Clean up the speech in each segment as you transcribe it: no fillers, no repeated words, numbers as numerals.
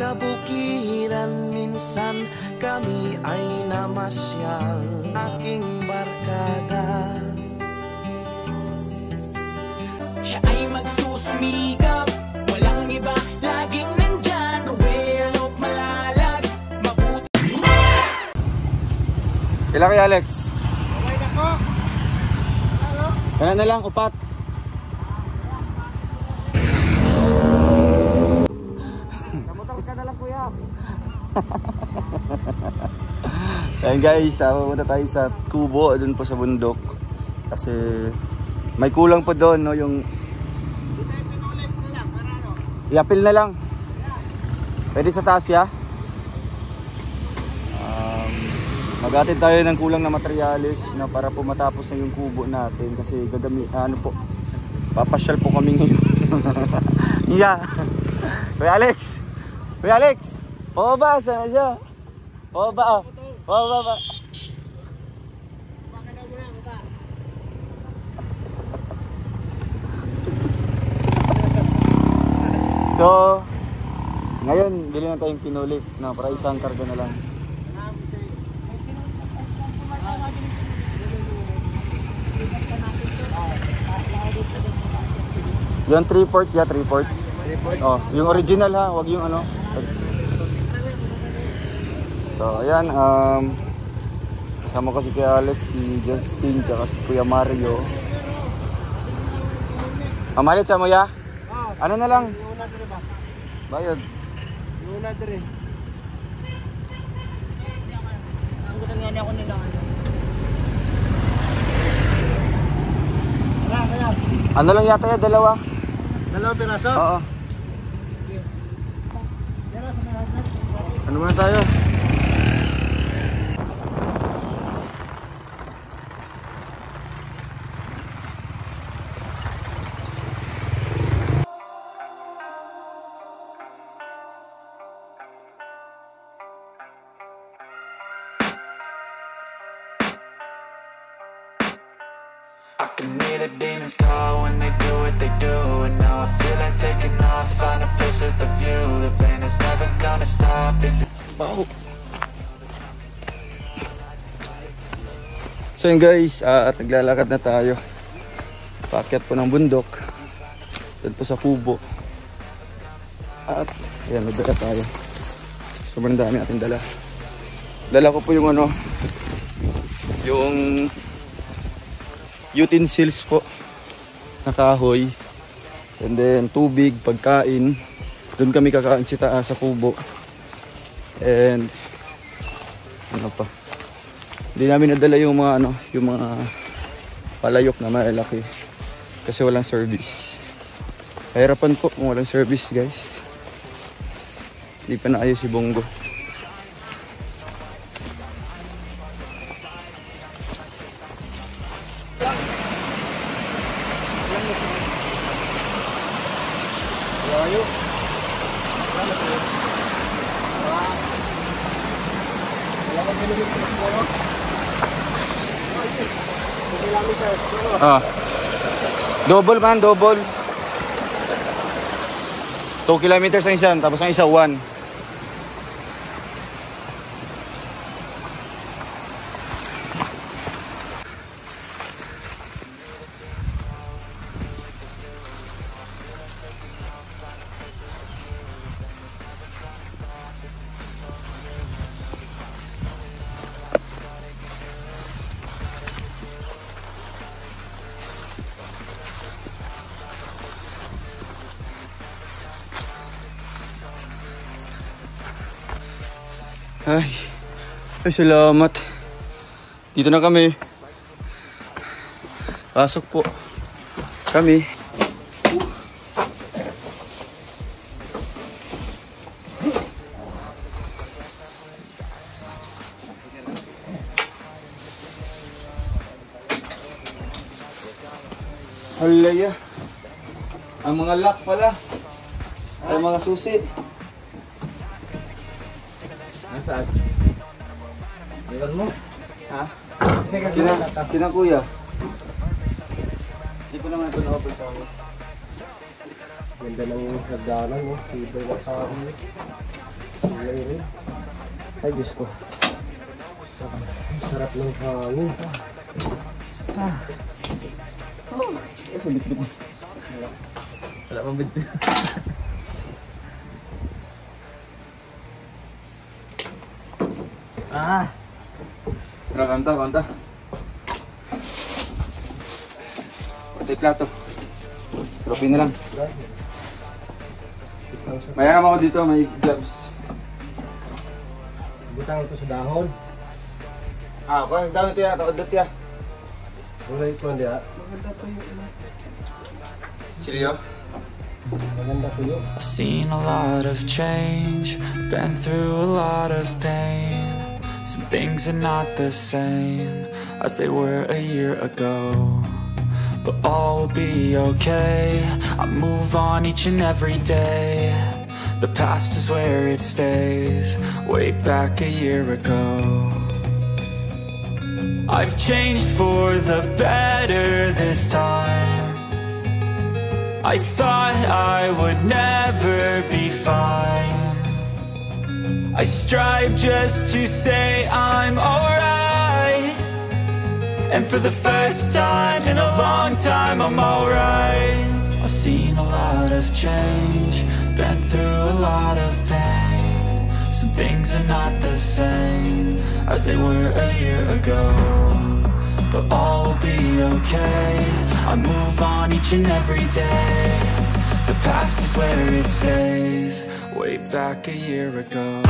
Kabukiran minsan kami ay namasyal, aking barkada. Siya ay magsusumikap, walang iba, laging nandyan. Ruelop malalag, mabuti. Kailan kay Alex? Okay na po. Ano? Kailan na lang, upat. Ayan guys, pupunta tayo sa Kubo, dun po sa bundok. Kasi may kulang po doon, no, yung iapil na lang. Pwede sa taas, ya? Mag-atid tayo ng kulang na materyales na para po matapos na yung kubo natin. Kasi papasyal po kami ngayon. Yeah. Kuya Alex! Kuya Alex! Pababa, sana siya? Pababa, oh. Pababa. So, ngayon, bili na tayong kinulit na para isang karga na lang. Yung 3/4, ya, 3/4. Oh, yung original ha, wag yung ano. So, ayan, kasama ko si Kuya Alex, si Justin, tsaka si Kuya Mario. Amalit sa mo, ya? Ano na lang? Bayad. Luna dire. Ang gutan nga niya ako nila. Ano lang yata ya, dalawa? Dalawang piraso? Oo. Ano muna tayo? I can hear the demons call when they do what they do. And now I feel like taking off, find a place with a view. The pain is never gonna stop if Wow. So yun guys, at naglalakad na tayo. Paakyat po ng bundok. Doon po sa Kubo. At ayan, magdala tayo. Sobrang dami ating dala. Dala ko po yung ano, yung utensils po na kahoy, and then tubig, pagkain. Doon kami kakain sa Kubo. And ano pa, hindi namin nadala yung mga ano, yung mga palayok na malaki kasi walang service. Kahirapan po kung walang service guys. Hindi pa naayos si Bongo. Ayo. Double man, double. 2 kilometers ang isa, tapos ang isa 1. Ay, salamat. Dito na kami. Pasok po kami. Halaya. Ang mga lock pala. Ay mga susi. Nasaan? Iwan mo? Ha? Kinang kuya. Hindi ko naman ito na-offer sa akin. Ganda ng hagdanan, no? Tibay na sa akin. Silay rin. Ay, Diyos ko. Sarap ng hangin. Ay, sa bitbit mo. Wala pang bitbit. Tara, kanta. Pati plato. Sarapin na lang. Mayroon ako dito, may gloves. Butang ito sa dahon. Kung ang dami ito yan, kaudot yan. Wala ito hindi ha. Silyo? Maganda po yun. I've seen a lot of change, been through a lot of pain. Some things are not the same as they were a year ago, but all will be okay. I move on each and every day. The past is where it stays, way back a year ago. I've changed for the better this time. I thought I would never be fine. I strive just to say I'm alright, and for the first time in a long time I'm alright. I've seen a lot of change, been through a lot of pain. Some things are not the same as they were a year ago, but all will be okay. I move on each and every day. The past is where it stays, way back a year ago.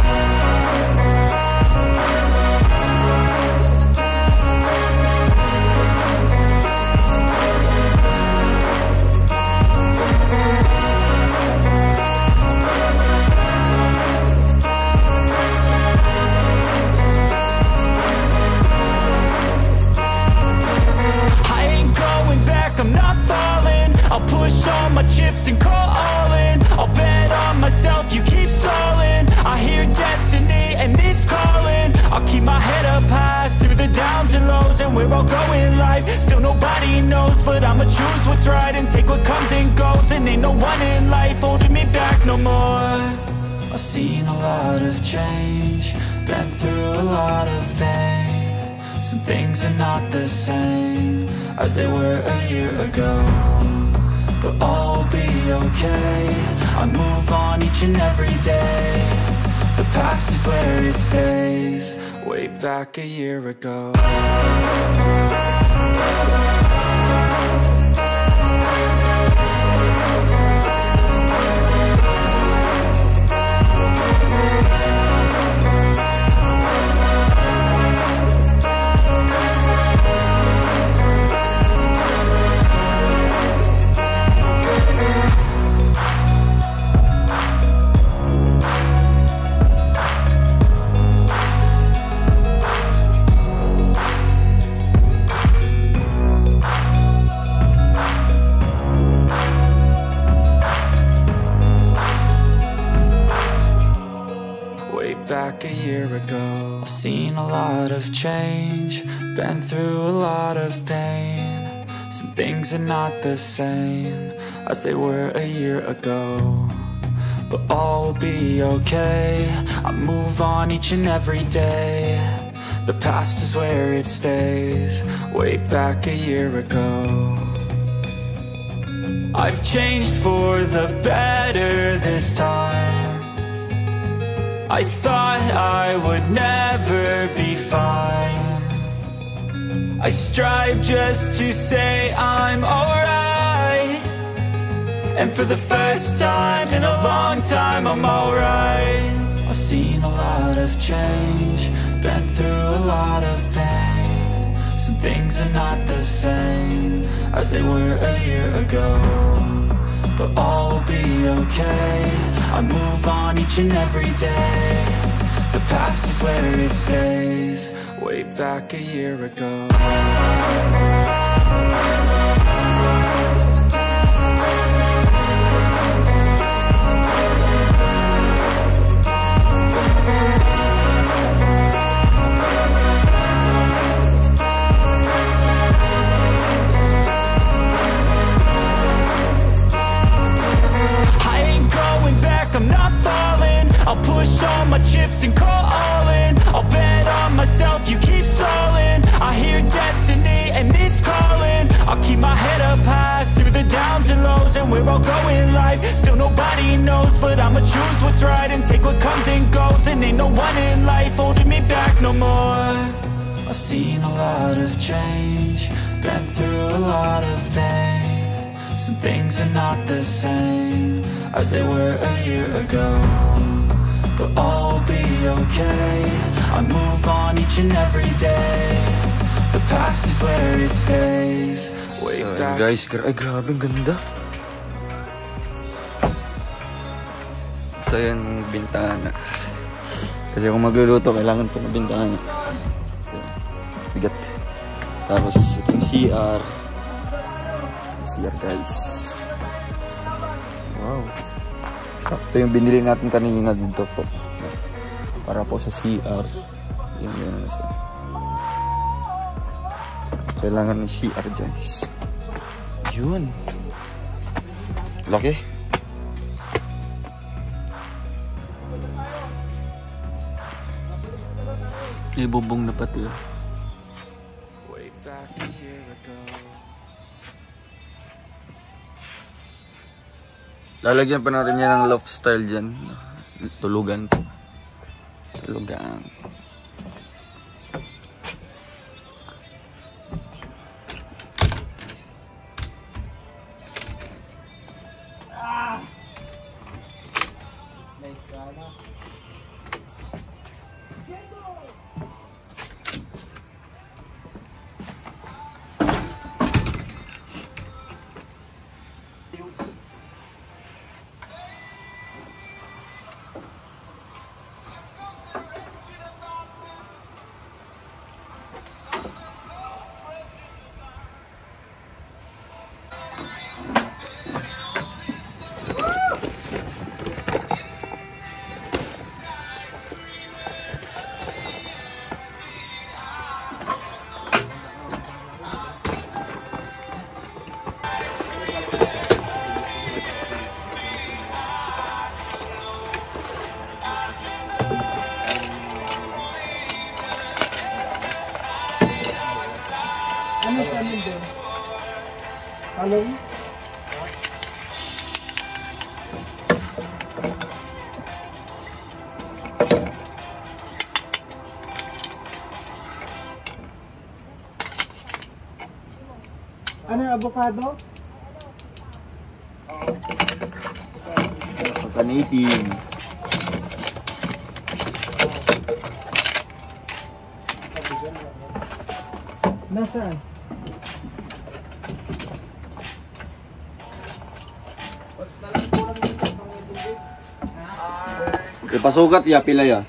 I'm not falling. I'll push all my chips and call all in. I'll bet on myself, you keep stalling. I hear destiny and it's calling. I'll keep my head up high through the downs and lows, and we're all going life. Still nobody knows, but I'ma choose what's right and take what comes and goes. And ain't no one in life holding me back no more. I've seen a lot of change, been through a lot of pain. Some things are not the same as they were a year ago, but all will be okay. I move on each and every day. The past is where it stays, way back a year ago. Back a year ago, I've seen a lot of change, been through a lot of pain. Some things are not the same as they were a year ago, but all will be okay. I move on each and every day. The past is where it stays, way back a year ago. I've changed for the better this time. I thought I would never be fine. I strive just to say I'm alright, and for the first time in a long time I'm alright. I've seen a lot of change, been through a lot of pain. Some things are not the same as they were a year ago, but all will be okay. I move on each and every day. The past is where it stays, way back a year ago. knows, but I'ma choose what's right and take what comes and goes. And ain't no one in life holding me back no more. I've seen a lot of change, been through a lot of pain. Some things are not the same as they were a year ago, but all will be okay. I move on each and every day. The past is where it stays. Way So, back. guys, ay grabe, ang ganda. Ito yung bintana. Kasi kung magluluto, kailangan pa ng bintana. Bigat. Tapos, ito yung CR. CR, guys. Wow. Sakto yung binili natin kanina dito po. Para po sa CR. Yun na siya. Kailangan ng CR, guys. Yun. Laki. Ibubong na pati. Way back a year ago. Lalagyan pa natin yan ng loft style dyan. Tulugan po. Tulugan. Ano doon? Talong? Ano yung avocado? Pagkanitin. Nasaan? Ipasukat ya pila ya.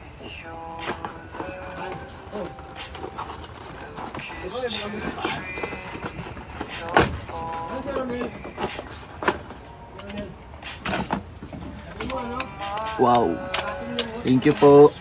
Wow. Thank you po.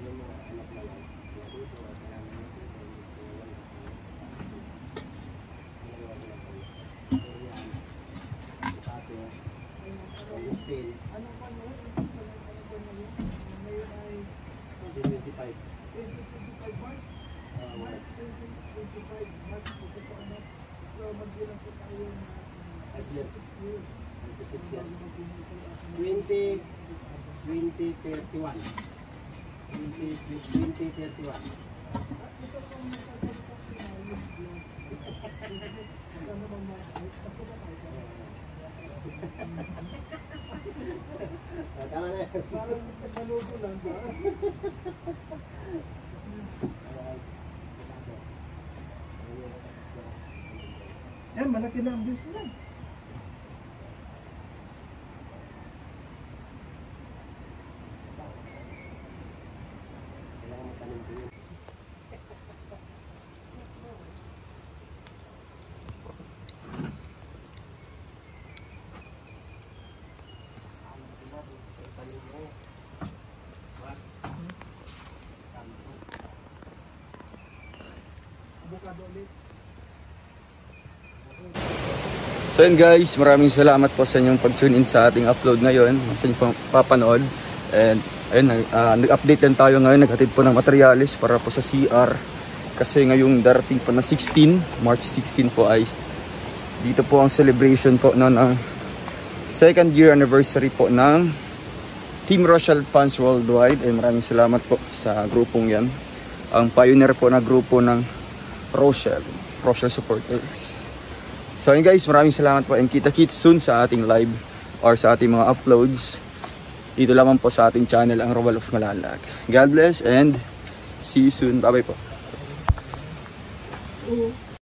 Tama na. Eh, malaki na ang views nila. So yun guys, maraming salamat po sa inyong pag-tune in sa ating upload ngayon, sa inyong papanood. And ayun, nag-update din tayo ngayon, naghatid po ng materialis para po sa CR. Kasi ngayong darating po na 16, March 16 po ay dito po ang celebration po ng 2nd year anniversary po ng Team Rochelle Fans Worldwide. And maraming salamat po sa grupong yan. Ang pioneer po na grupo ng Rochelle supporters. So yun guys, maraming salamat po and kita-kits soon sa ating live or sa ating mga uploads. Dito lamang po sa ating channel, ang Roel of Malalag. God bless and see you soon. Bye bye po.